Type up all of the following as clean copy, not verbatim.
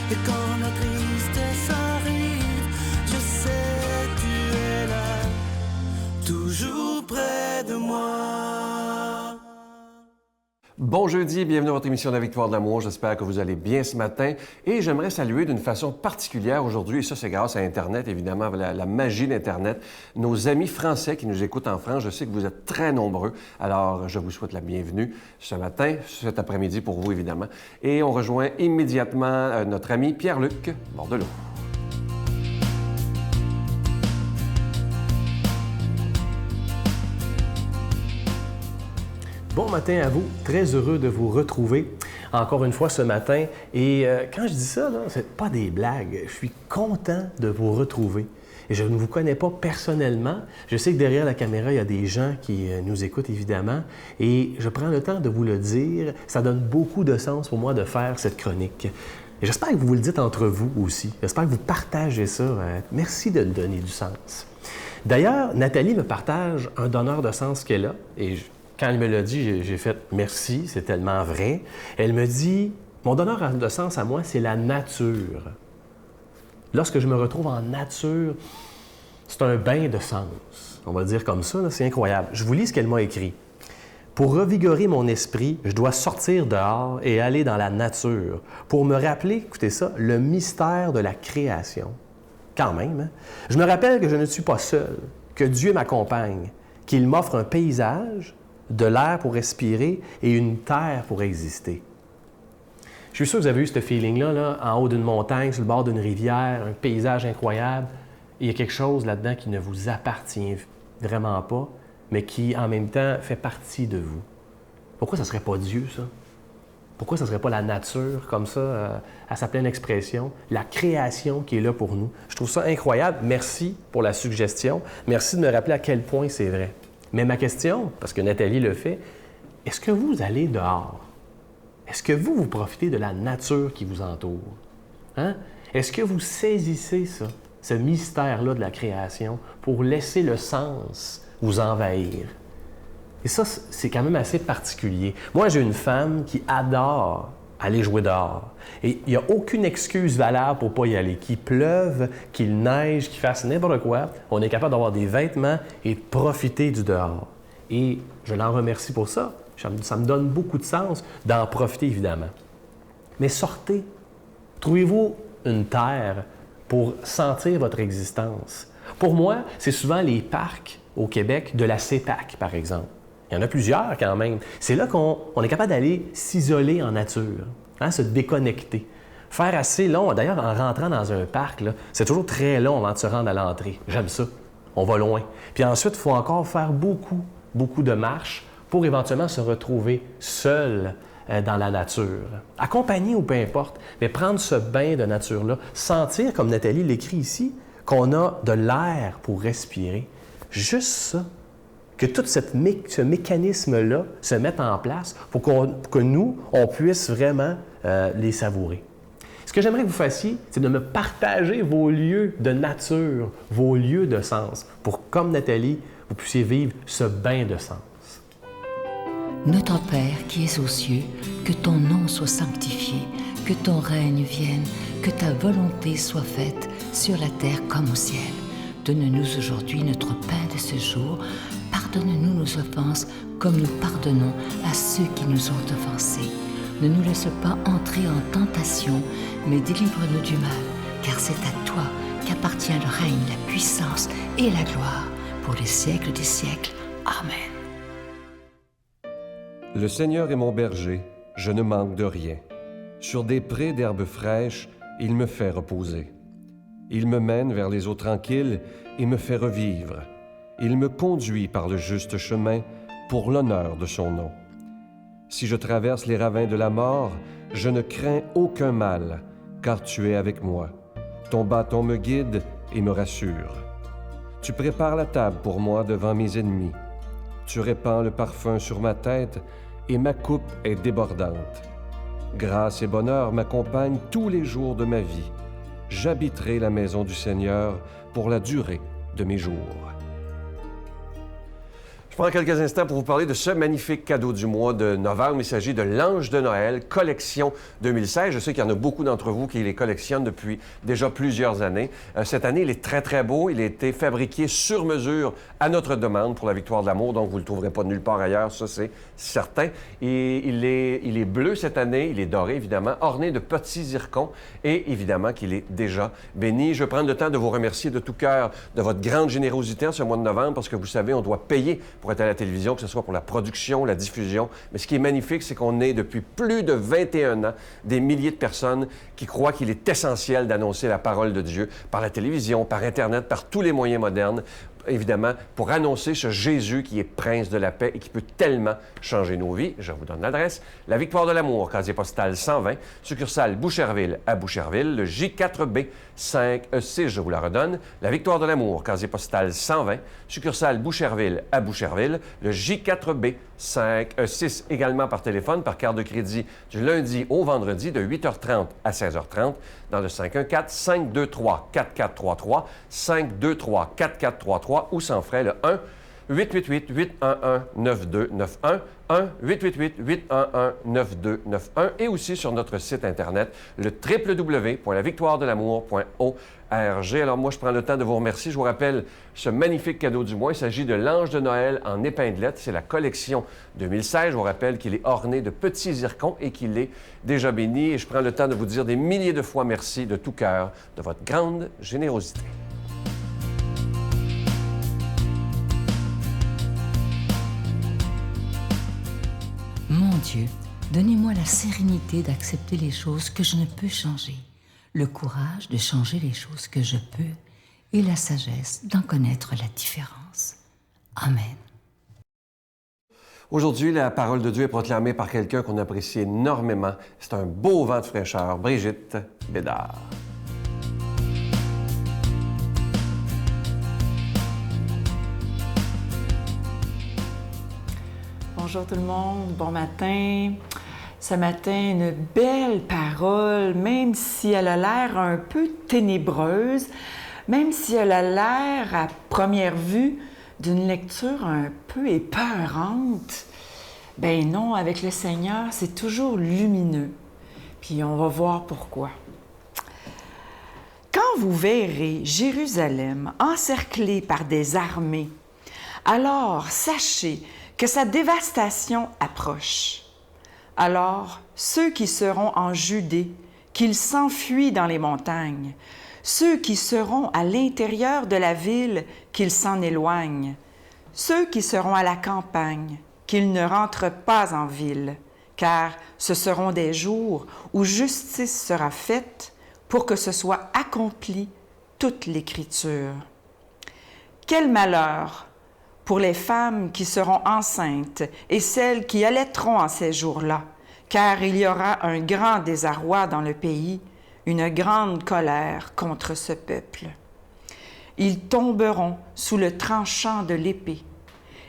Et quand la tristesse arrive, je sais tu es là, toujours près de moi. Bon jeudi, bienvenue à votre émission de la Victoire de l'amour. J'espère que vous allez bien ce matin. Et j'aimerais saluer d'une façon particulière aujourd'hui, et ça c'est grâce à Internet, évidemment, la magie d'Internet, nos amis français qui nous écoutent en France. Je sais que vous êtes très nombreux, alors je vous souhaite la bienvenue ce matin, cet après-midi pour vous évidemment. Et on rejoint immédiatement notre ami Pierre-Luc Bordelot. Bon matin à vous, très heureux de vous retrouver encore une fois ce matin. Et quand je dis ça, ce n'est pas des blagues, je suis content de vous retrouver. Et je ne vous connais pas personnellement, je sais que derrière la caméra, il y a des gens qui nous écoutent évidemment. Et je prends le temps de vous le dire, ça donne beaucoup de sens pour moi de faire cette chronique. Et j'espère que vous le dites entre vous aussi, j'espère que vous partagez ça. Merci de me donner du sens. D'ailleurs, Nathalie me partage un donneur de sens qu'elle a. Et quand elle me l'a dit, j'ai fait « merci, c'est tellement vrai ». Elle me dit « mon donneur de sens à moi, c'est la nature ». Lorsque je me retrouve en nature, c'est un bain de sens. On va le dire comme ça, c'est incroyable. Je vous lis ce qu'elle m'a écrit. « Pour revigorer mon esprit, je dois sortir dehors et aller dans la nature pour me rappeler, écoutez ça, le mystère de la création. » Quand même, hein? Je me rappelle que je ne suis pas seul, que Dieu m'accompagne, qu'il m'offre un paysage, de l'air pour respirer et une terre pour exister. Je suis sûr que vous avez eu ce feeling-là, en haut d'une montagne, sur le bord d'une rivière, un paysage incroyable. Il y a quelque chose là-dedans qui ne vous appartient vraiment pas, mais qui, en même temps, fait partie de vous. Pourquoi ça ne serait pas Dieu, ça? Pourquoi ça ne serait pas la nature, comme ça, à sa pleine expression, la création qui est là pour nous? Je trouve ça incroyable. Merci pour la suggestion. Merci de me rappeler à quel point c'est vrai. Mais ma question, parce que Nathalie le fait, est-ce que vous allez dehors? Est-ce que vous profitez de la nature qui vous entoure? Hein? Est-ce que vous saisissez ça, ce mystère-là de la création, pour laisser le sens vous envahir? Et ça, c'est quand même assez particulier. Moi, j'ai une femme qui adore aller jouer dehors. Et il n'y a aucune excuse valable pour ne pas y aller. Qu'il pleuve, qu'il neige, qu'il fasse n'importe quoi, on est capable d'avoir des vêtements et de profiter du dehors. Et je l'en remercie pour ça. Ça me donne beaucoup de sens d'en profiter, évidemment. Mais sortez. Trouvez-vous une terre pour sentir votre existence. Pour moi, c'est souvent les parcs au Québec de la CEPAC, par exemple. Il y en a plusieurs quand même. C'est là qu'on est capable d'aller s'isoler en nature, hein, se déconnecter. Faire assez long, d'ailleurs en rentrant dans un parc, c'est toujours très long avant de se rendre à l'entrée. J'aime ça. On va loin. Puis ensuite, il faut encore faire beaucoup de marches pour éventuellement se retrouver seul dans la nature. Accompagné ou peu importe, mais prendre ce bain de nature-là, sentir, comme Nathalie l'écrit ici, qu'on a de l'air pour respirer. Juste ça. Que tout ce mécanisme-là se mette en place pour que nous, on puisse vraiment les savourer. Ce que j'aimerais que vous fassiez, c'est de me partager vos lieux de nature, vos lieux de sens, pour, comme Nathalie, vous puissiez vivre ce bain de sens. Notre Père qui es aux cieux, que ton nom soit sanctifié, que ton règne vienne, que ta volonté soit faite sur la terre comme au ciel. Donne-nous aujourd'hui notre pain de ce jour. Pardonne-nous nos offenses, comme nous pardonnons à ceux qui nous ont offensés. Ne nous laisse pas entrer en tentation, mais délivre-nous du mal, car c'est à toi qu'appartient le règne, la puissance et la gloire, pour les siècles des siècles. Amen. Le Seigneur est mon berger, je ne manque de rien. Sur des prés d'herbes fraîches, il me fait reposer. Il me mène vers les eaux tranquilles et me fait revivre. Il me conduit par le juste chemin pour l'honneur de son nom. Si je traverse les ravins de la mort, je ne crains aucun mal, car tu es avec moi. Ton bâton me guide et me rassure. Tu prépares la table pour moi devant mes ennemis. Tu répands le parfum sur ma tête et ma coupe est débordante. Grâce et bonheur m'accompagnent tous les jours de ma vie. J'habiterai la maison du Seigneur pour la durée de mes jours. Je prends quelques instants pour vous parler de ce magnifique cadeau du mois de novembre. Il s'agit de l'Ange de Noël, collection 2016. Je sais qu'il y en a beaucoup d'entre vous qui les collectionnent depuis déjà plusieurs années. Cette année, il est très, très beau. Il a été fabriqué sur mesure à notre demande pour la Victoire de l'amour, donc vous ne le trouverez pas nulle part ailleurs, ça c'est certain. Et il est bleu cette année, il est doré évidemment, orné de petits zircons et évidemment qu'il est déjà béni. Je vais prendre le temps de vous remercier de tout cœur de votre grande générosité en ce mois de novembre parce que vous savez, on doit payer pour être à la télévision, que ce soit pour la production, la diffusion. Mais ce qui est magnifique, c'est qu'on est depuis plus de 21 ans des milliers de personnes qui croient qu'il est essentiel d'annoncer la parole de Dieu par la télévision, par Internet, par tous les moyens modernes, évidemment, pour annoncer ce Jésus qui est prince de la paix et qui peut tellement changer nos vies. Je vous donne l'adresse. La Victoire de l'amour, casier postal 120, succursale Boucherville à Boucherville, le J4B 5E6, je vous la redonne. La Victoire de l'amour, casier postal 120, succursale Boucherville à Boucherville, le J4B 5E6, également par téléphone, par carte de crédit, du lundi au vendredi de 8h30 à 16h30, dans le 514-523-4433, 523-4433, ou sans frais, le 1-888-811-9291, 1-888-811-9291, et aussi sur notre site Internet, le www.lavictoiredelamour.org. Alors moi, je prends le temps de vous remercier. Je vous rappelle ce magnifique cadeau du mois. Il s'agit de l'Ange de Noël en épinglettes. C'est la collection 2016. Je vous rappelle qu'il est orné de petits zircons et qu'il est déjà béni. Et je prends le temps de vous dire des milliers de fois merci de tout cœur de votre grande générosité. Mon Dieu, donnez-moi la sérénité d'accepter les choses que je ne peux changer, le courage de changer les choses que je peux et la sagesse d'en connaître la différence. Amen. Aujourd'hui, la parole de Dieu est proclamée par quelqu'un qu'on apprécie énormément. C'est un beau vent de fraîcheur, Brigitte Bédard. Bonjour tout le monde, bon matin. Ce matin, une belle parole, même si elle a l'air un peu ténébreuse, même si elle a l'air à première vue d'une lecture un peu épeurante. Ben non, avec le Seigneur, c'est toujours lumineux. Puis on va voir pourquoi. Quand vous verrez Jérusalem encerclée par des armées, alors sachez que sa dévastation approche. Alors, ceux qui seront en Judée, qu'ils s'enfuient dans les montagnes, ceux qui seront à l'intérieur de la ville, qu'ils s'en éloignent, ceux qui seront à la campagne, qu'ils ne rentrent pas en ville, car ce seront des jours où justice sera faite pour que ce soit accompli toute l'Écriture. Quel malheur pour les femmes qui seront enceintes et celles qui allaiteront en ces jours-là, car il y aura un grand désarroi dans le pays, une grande colère contre ce peuple. Ils tomberont sous le tranchant de l'épée.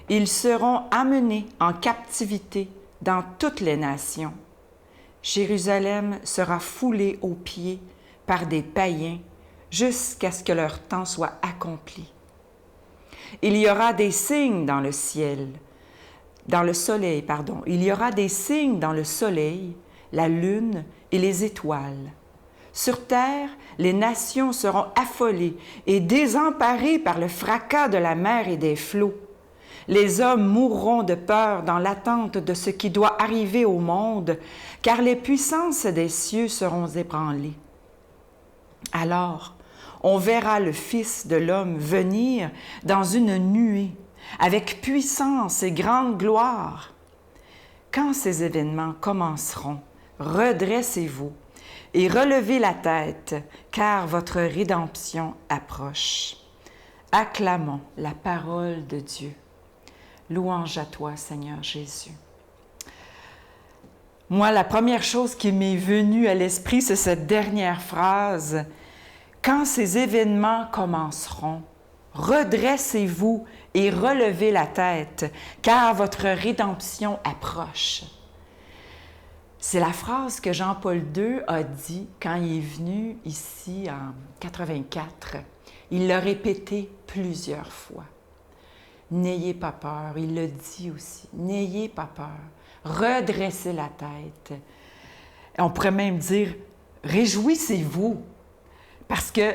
Ils seront amenés en captivité dans toutes les nations. Jérusalem sera foulée aux pieds par des païens jusqu'à ce que leur temps soit accompli. Il y aura des signes dans le ciel, dans le soleil, pardon. Il y aura des signes dans le soleil, la lune et les étoiles. Sur terre, les nations seront affolées et désemparées par le fracas de la mer et des flots. Les hommes mourront de peur dans l'attente de ce qui doit arriver au monde, car les puissances des cieux seront ébranlées. Alors, on verra le Fils de l'homme venir dans une nuée, avec puissance et grande gloire. Quand ces événements commenceront, redressez-vous et relevez la tête, car votre rédemption approche. Acclamons la parole de Dieu. Louange à toi, Seigneur Jésus. Moi, la première chose qui m'est venue à l'esprit, c'est cette dernière phrase. Quand ces événements commenceront, redressez-vous et relevez la tête, car votre rédemption approche. C'est la phrase que Jean-Paul II a dit quand il est venu ici en 84. Il l'a répétée plusieurs fois. n'ayez pas peur. Il le dit aussi, n'ayez pas peur. Redressez la tête. On pourrait même dire, réjouissez-vous, parce que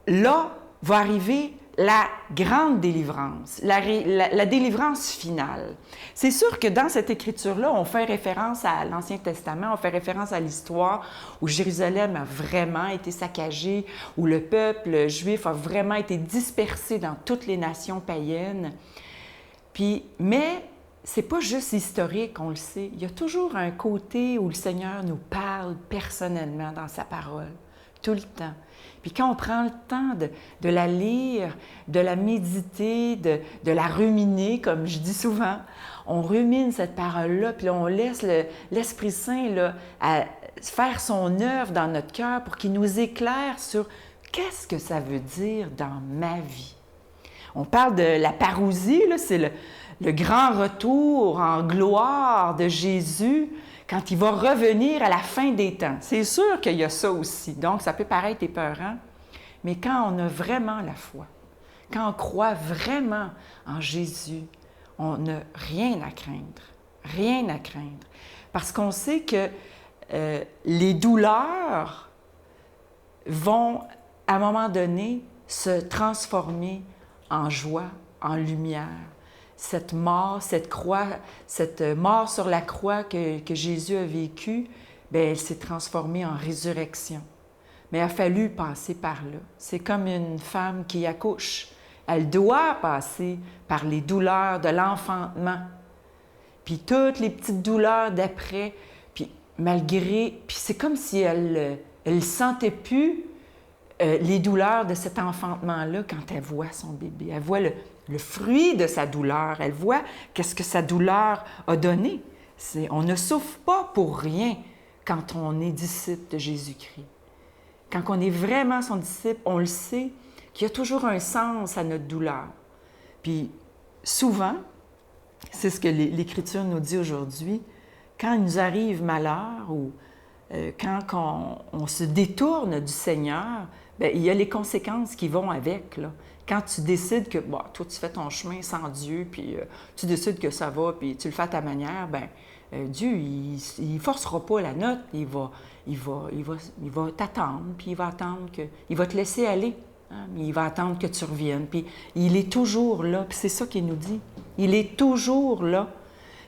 là va arriver la grande délivrance, la délivrance finale. C'est sûr que dans cette écriture-là, on fait référence à l'Ancien Testament, on fait référence à l'histoire où Jérusalem a vraiment été saccagée, où le peuple juif a vraiment été dispersé dans toutes les nations païennes. Mais c'est pas juste historique, on le sait. Il y a toujours un côté où le Seigneur nous parle personnellement dans sa parole, tout le temps. Puis quand on prend le temps de la lire, de la méditer, de la ruminer, comme je dis souvent, on rumine cette parole-là, puis là, on laisse l'Esprit Saint là, faire son œuvre dans notre cœur pour qu'il nous éclaire sur qu'est-ce que ça veut dire dans ma vie. On parle de la parousie, là, c'est le grand retour en gloire de Jésus quand il va revenir à la fin des temps. C'est sûr qu'il y a ça aussi, donc ça peut paraître épeurant, mais quand on a vraiment la foi, quand on croit vraiment en Jésus, on n'a rien à craindre, parce qu'on sait que les douleurs vont, à un moment donné, se transformer en joie, en lumière. Cette mort, cette croix, cette mort sur la croix que Jésus a vécue, bien, elle s'est transformée en résurrection. Mais il a fallu passer par là. C'est comme une femme qui accouche. Elle doit passer par les douleurs de l'enfantement. Puis toutes les petites douleurs d'après, puis puis c'est comme si elle ne sentait plus les douleurs de cet enfantement-là quand elle voit son bébé. Elle voit le fruit de sa douleur. Elle voit qu'est-ce que sa douleur a donné. On ne souffre pas pour rien quand on est disciple de Jésus-Christ. Quand on est vraiment son disciple, on le sait qu'il y a toujours un sens à notre douleur. Puis souvent, c'est ce que l'Écriture nous dit aujourd'hui, quand il nous arrive malheur ou quand on se détourne du Seigneur, bien, il y a les conséquences qui vont avec, là. Quand tu décides que, toi, tu fais ton chemin sans Dieu, puis tu décides que ça va, puis tu le fais à ta manière, bien, Dieu, il ne forcera pas la note, il va t'attendre, puis il va te laisser aller, hein, il va attendre que tu reviennes, puis il est toujours là, puis c'est ça qu'il nous dit, il est toujours là,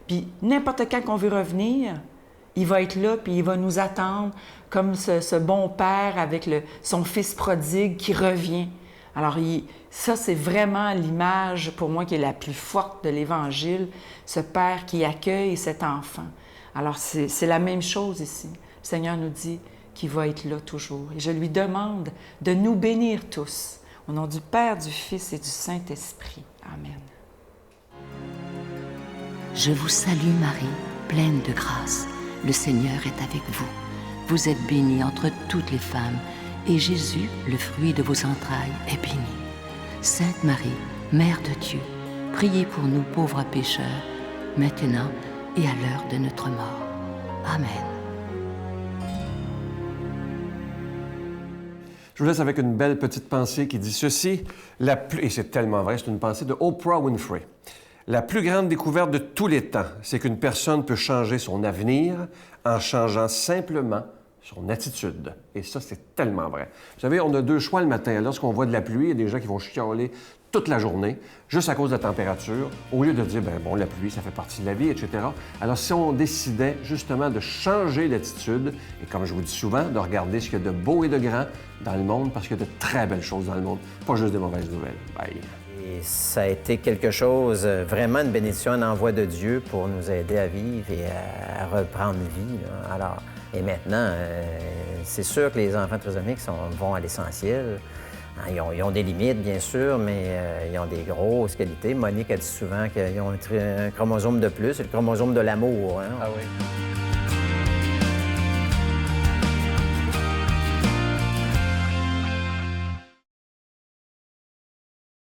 puis n'importe quand qu'on veut revenir, il va être là, puis il va nous attendre comme ce bon père avec son fils prodigue qui revient. Alors, ça, c'est vraiment l'image, pour moi, qui est la plus forte de l'Évangile, ce père qui accueille cet enfant. Alors, c'est la même chose ici. Le Seigneur nous dit qu'il va être là toujours. Et je lui demande de nous bénir tous, au nom du Père, du Fils et du Saint-Esprit. Amen. Je vous salue Marie, pleine de grâce. Le Seigneur est avec vous. Vous êtes bénie entre toutes les femmes, et Jésus, le fruit de vos entrailles, est béni. Sainte Marie, Mère de Dieu, priez pour nous pauvres pécheurs, maintenant et à l'heure de notre mort. Amen. Je vous laisse avec une belle petite pensée qui dit ceci, et c'est tellement vrai, c'est une pensée de Oprah Winfrey. La plus grande découverte de tous les temps, c'est qu'une personne peut changer son avenir en changeant simplement son attitude. Et ça, c'est tellement vrai. Vous savez, on a deux choix le matin. Lorsqu'on voit de la pluie, il y a des gens qui vont chialer toute la journée, juste à cause de la température, au lieu de dire, la pluie, ça fait partie de la vie, etc. Alors, si on décidait justement de changer d'attitude, et comme je vous dis souvent, de regarder ce qu'il y a de beau et de grand dans le monde, parce qu'il y a de très belles choses dans le monde, pas juste des mauvaises nouvelles. Bye. Et ça a été quelque chose, vraiment une bénédiction, un envoi de Dieu pour nous aider à vivre et à reprendre vie, là. Alors, et maintenant, c'est sûr que les enfants trisomiques vont à l'essentiel. Ils ont des limites, bien sûr, mais ils ont des grosses qualités. Monique a dit souvent qu'ils ont un chromosome de plus, c'est le chromosome de l'amour. Hein? Ah oui.